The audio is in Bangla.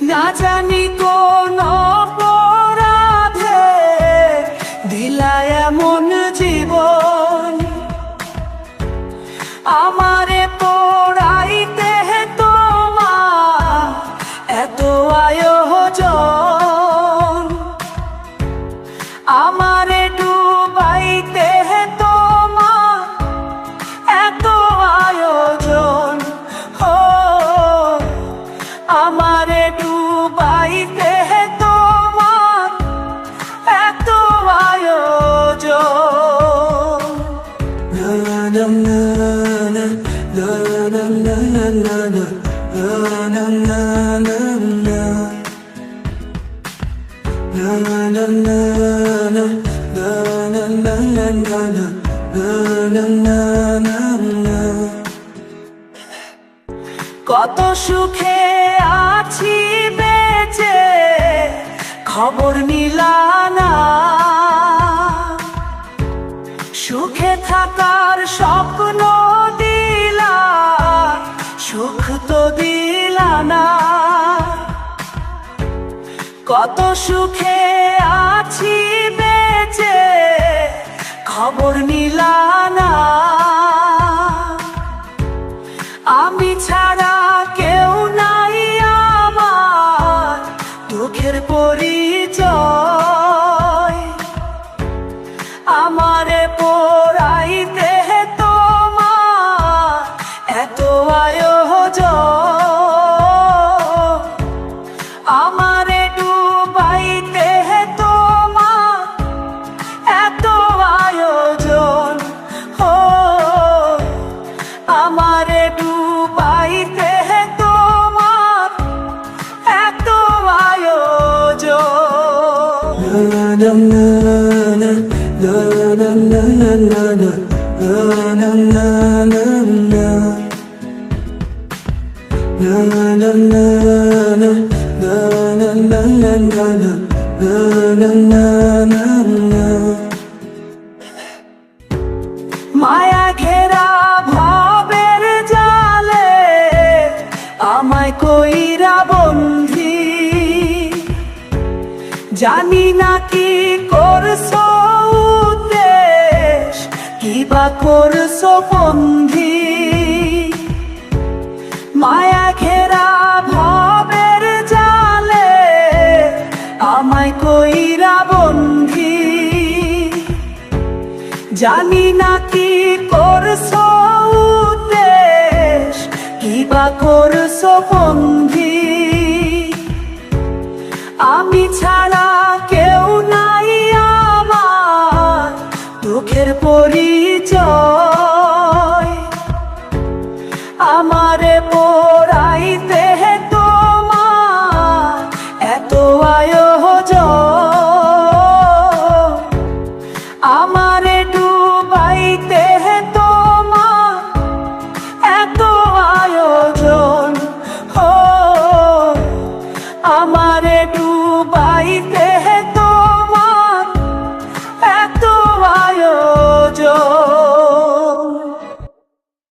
না জানি কোন অপরাধে দিলা এমন জীবন, আমারে পোড়াইতে তোমার এত আয়োজন, আমারে ডুবাইতে তোমার এত আয়োজন। ও আমারে ডুবাইতে তোমার এত আয়োজন। কত সুখে আছি বেঁচে খবর নিলানা, সুখে থাকার স্বপ্ন দিলা সুখ তো দিলা না। কত সুখে আছি বেঁচে খবর নিলানা, আমি ছাড়া কেউ নাই আমার দুঃখের পরিচয়, আমারে পোড়াইতে তোমার এত আয়োজন, আমারে ডুবাইতে তোমার এত আয়োজন। ও আমারে ডুবাইতে তোমার এত আয়োজন। মায়া ঘেরা ভাবের জালে আমায় কইরা বন্ধি, জানি না কি করছো উদ্দেশ কিবা করছো বন্ধি। মায়া ঘেরা ভাবের জালে আমায় কইরা বন্ধি, জানি না কি করছো উদ্দেশ কিবা করছো বন্ধি। আমি ছাড়া কেউ নাই আমার দুঃখের পরি